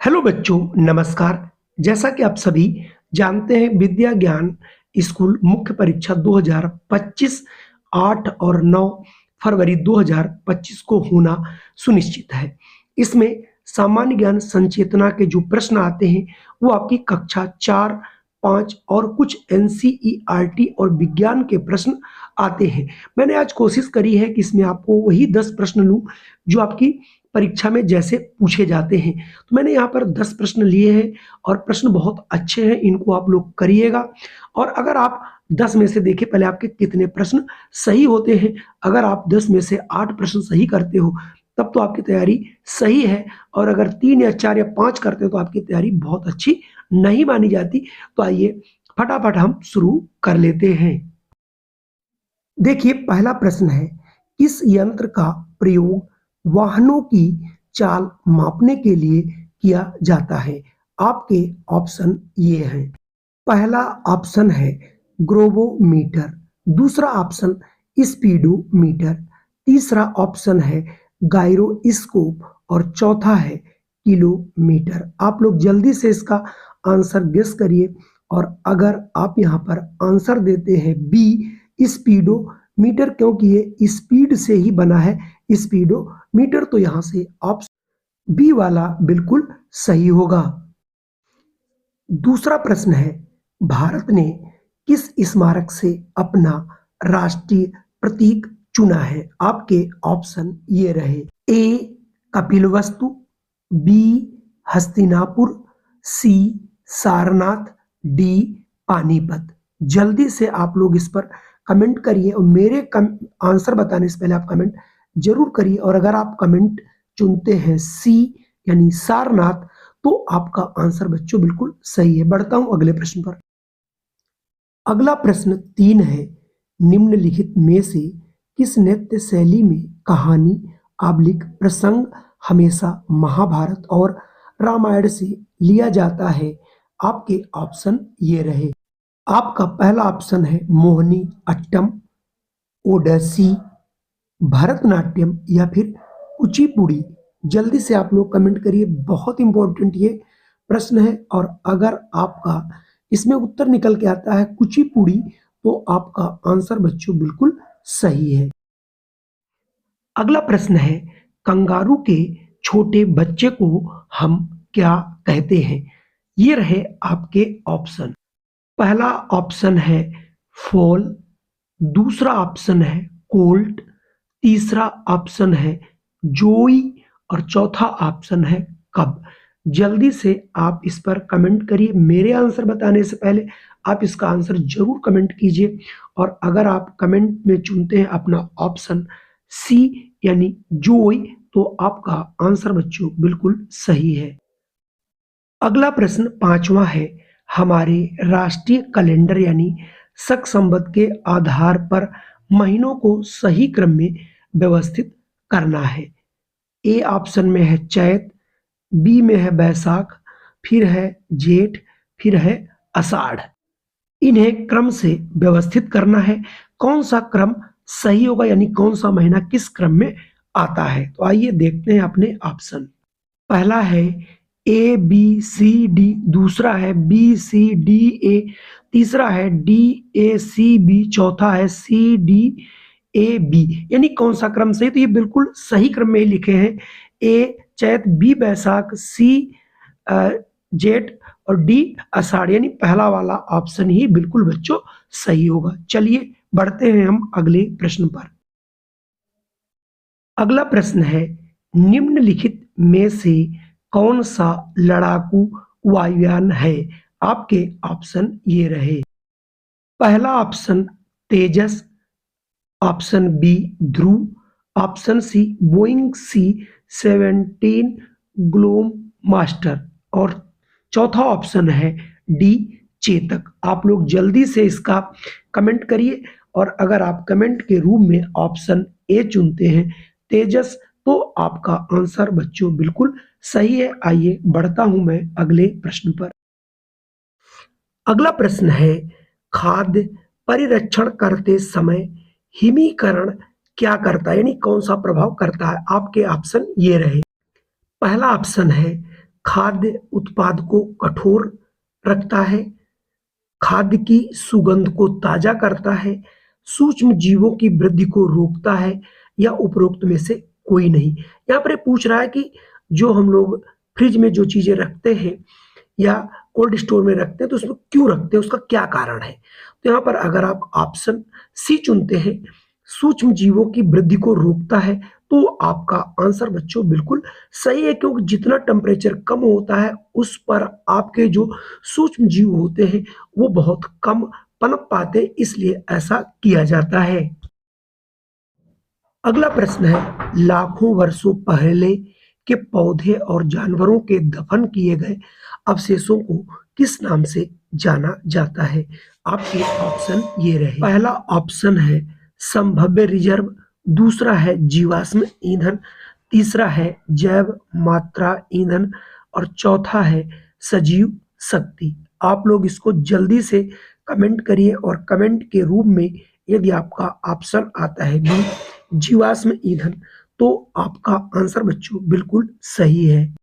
Hello बच्चों, नमस्कार। जैसा कि आप सभी जानते हैं, विद्या ज्ञान स्कूल मुख्य परीक्षा 2025 8 और 9 फरवरी 2025 को होना सुनिश्चित है। इसमें सामान्य ज्ञान संचेतना के जो प्रश्न आते हैं वो आपकी कक्षा 4, 5 और कुछ एनसीईआरटी और विज्ञान के प्रश्न आते हैं। मैंने आज कोशिश करी है कि इसमें आपको वही 10 प्रश्न लूं जो आपकी परीक्षा में जैसे पूछे जाते हैं। तो मैंने यहाँ पर 10 प्रश्न लिए हैं और प्रश्न बहुत अच्छे हैं, इनको आप लोग करिएगा। और अगर आप 10 में से देखिए पहले आपके कितने प्रश्न सही होते हैं। अगर आप 10 में से 8 प्रश्न सही करते हो तब तो आपकी तैयारी सही है, और अगर 3 या 4 या 5 करते हो तो आपकी तैयारी बहुत अच्छी नहीं मानी जाती। तो आइए फटाफट हम शुरू कर लेते हैं। देखिए, पहला प्रश्न है, किस यंत्र का प्रयोग वाहनों की चाल मापने के लिए किया जाता है? आपके ऑप्शन ये हैं। पहला ऑप्शन है ग्रोवोमीटर, दूसरा ऑप्शन स्पीडोमीटर, तीसरा ऑप्शन है गायरोस्कोप और चौथा है किलोमीटर। आप लोग जल्दी से इसका आंसर गेस करिए, और अगर आप यहाँ पर आंसर देते हैं बी स्पीडोमीटर, क्योंकि ये स्पीड से ही बना है स्पीडोमीटर, तो यहाँ से ऑप्शन बी वाला बिल्कुल सही होगा। दूसरा प्रश्न है, भारत ने किस स्मारक से अपना राष्ट्रीय प्रतीक चुना है? आपके ऑप्शन ये रहे। ए कपिलवस्तु, बी हस्तिनापुर, सी सारनाथ, डी पानीपत। जल्दी से आप लोग इस पर कमेंट करिए, और मेरे आंसर बताने से पहले आप कमेंट जरूर करिए। और अगर आप कमेंट चुनते हैं सी यानी सारनाथ, तो आपका आंसर बच्चों बिल्कुल सही है। बढ़ता हूं अगले प्रश्न पर। अगला प्रश्न 3 है, निम्नलिखित में से किस नृत्य शैली में कहानी प्रसंग हमेशा महाभारत और रामायण से लिया जाता है? आपके ऑप्शन ये रहे। आपका पहला ऑप्शन है मोहिनी अट्टम, ओडिसी, भरतनाट्यम या फिर कुचिपुड़ी। जल्दी से आप लोग कमेंट करिए, बहुत इंपॉर्टेंट ये प्रश्न है। और अगर आपका इसमें उत्तर निकल के आता है कुचिपुड़ी, तो आपका आंसर बच्चों बिल्कुल सही है। अगला प्रश्न है, कंगारू के छोटे बच्चे को हम क्या कहते हैं? ये रहे आपके ऑप्शन। पहला ऑप्शन है फोल, दूसरा ऑप्शन है कोल्ट, तीसरा ऑप्शन है जोई और चौथा ऑप्शन है कब। जल्दी से आप इस पर कमेंट करिए। मेरे आंसर बताने से पहले आप इसका आंसर जरूर कमेंट कीजिए। और अगर आप कमेंट में चुनते हैं अपना ऑप्शन सी यानी जोई, तो आपका आंसर बच्चों बिल्कुल सही है। अगला प्रश्न 5वां है, हमारे राष्ट्रीय कैलेंडर यानी शक संवत के आधार पर महीनों को सही क्रम में व्यवस्थित करना है। ए ऑप्शन में है चैत, बी में है बैसाख, फिर है जेठ, फिर है आषाढ़। इन्हें क्रम से व्यवस्थित करना है। कौन सा क्रम सही होगा, यानी कौन सा महीना किस क्रम में आता है? तो आइए देखते हैं अपने ऑप्शन। पहला है ए बी सी डी, दूसरा है बी सी डी ए, तीसरा है डी ए सी बी, चौथा है सी डी ए बी। यानी कौन सा क्रम सही? तो ये बिल्कुल सही क्रम में ही लिखे हैं। ए चैत, बी बैसाख, सी जेठ और डी आषाढ़, यानी पहला वाला ऑप्शन ही बिल्कुल बच्चों सही होगा। चलिए बढ़ते हैं हम अगले प्रश्न पर। अगला प्रश्न है, निम्नलिखित में से कौन सा लड़ाकू वायुयान है? आपके ऑप्शन ये रहे। पहला option Tejas, option B Dhruv, option C Boeing C-17 globemaster और चौथा ऑप्शन है डी चेतक। आप लोग जल्दी से इसका कमेंट करिए। और अगर आप कमेंट के रूप में ऑप्शन ए चुनते हैं तेजस, तो आपका आंसर बच्चों बिल्कुल सही है। आइए बढ़ता हूं मैं अगले प्रश्न पर। अगला प्रश्न है, खाद्य परिरक्षण करते समय हिमीकरण क्या करता है, यानी कौन सा प्रभाव करता है? आपके ऑप्शन ये रहे। पहला ऑप्शन है खाद्य उत्पाद को कठोर रखता है, खाद्य की सुगंध को ताजा करता है, सूक्ष्म जीवों की वृद्धि को रोकता है, या उपरोक्त में से कोई नहीं। यहाँ पर ये पूछ रहा है कि जो हम लोग फ्रिज में जो चीजें रखते हैं या कोल्ड स्टोर में रखते हैं तो उसमें क्यों रखते हैं, उसका क्या कारण है। तो यहाँ पर अगर आप ऑप्शन सी चुनते हैं, सूक्ष्म जीवों की वृद्धि को रोकता है, तो आपका आंसर बच्चों बिल्कुल सही है, क्योंकि जितना टेम्परेचर कम होता है उस पर आपके जो सूक्ष्म जीव होते हैं वो बहुत कम पनप पाते, इसलिए ऐसा किया जाता है। अगला प्रश्न है, लाखों वर्षों पहले के पौधे और जानवरों के दफन किए गए अवशेषों को किस नाम से जाना जाता है। आपके ऑप्शन ये रहे, पहला ऑप्शन है संभाव्य रिजर्व, दूसरा है जीवाश्म ईंधन, तीसरा है जैव मात्रा ईंधन और चौथा है सजीव शक्ति। आप लोग इसको जल्दी से कमेंट करिए और कमेंट के रूप में यदि आपका ऑप्शन आता है बी जीवाश्म ईंधन, तो आपका आंसर बच्चों बिल्कुल सही है।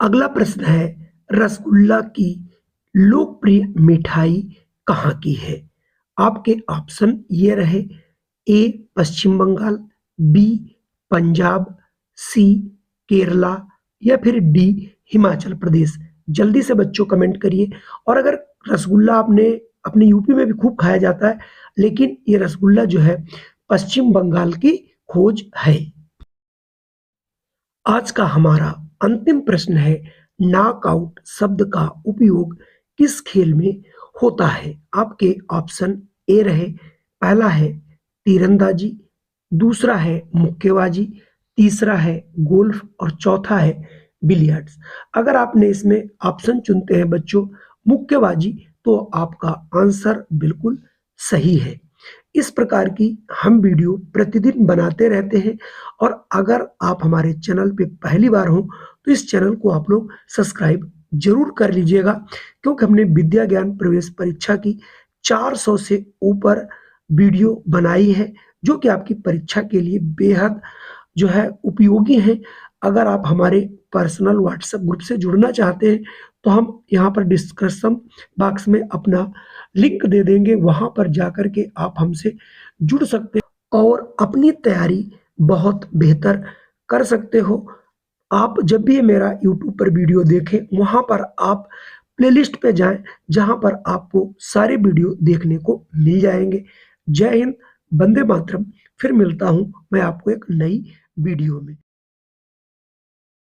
अगला प्रश्न है, रसगुल्ला की लोकप्रिय मिठाई कहाँ की है। आपके ऑप्शन ये रहे, ए पश्चिम बंगाल, बी पंजाब, सी केरला या फिर डी हिमाचल प्रदेश। जल्दी से बच्चों कमेंट करिए। और अगर रसगुल्ला आपने अपने यूपी में भी खूब खाया जाता है, लेकिन ये रसगुल्ला जो है पश्चिम बंगाल की खोज है। आज का हमारा अंतिम प्रश्न है, नॉकआउट शब्द का उपयोग किस खेल में होता है। आपके ऑप्शन ए रहे, पहला है तीरंदाजी, दूसरा है मुक्केबाजी, तीसरा है गोल्फ और चौथा है बिलियर्ड्स। अगर आपने इसमें ऑप्शन चुनते हैं बच्चों मुक्केबाजी, तो आपका आंसर बिल्कुल सही है। इस प्रकार की हम वीडियो प्रतिदिन बनाते रहते हैं, और अगर आप हमारे चैनल पे पहली बार हो तो इस चैनल को आप लोग सब्सक्राइब जरूर कर लीजिएगा, क्योंकि हमने विद्या ज्ञान प्रवेश परीक्षा की 400 से ऊपर वीडियो बनाई है, जो कि आपकी परीक्षा के लिए बेहद जो है उपयोगी है। अगर आप हमारे पर्सनल व्हाट्सएप ग्रुप से जुड़ना चाहते हैं तो हम यहाँ पर डिस्क्रिप्शन बॉक्स में अपना लिंक दे देंगे, वहां पर जाकर के आप हमसे जुड़ सकते हैं और अपनी तैयारी बहुत बेहतर कर सकते हो। आप जब भी मेरा यूट्यूब पर वीडियो देखें, वहां पर आप प्लेलिस्ट पे जाएं, जहां पर आपको सारे वीडियो देखने को मिल जाएंगे। जय हिंद, वंदे मातरम। फिर मिलता हूं मैं आपको एक नई वीडियो में।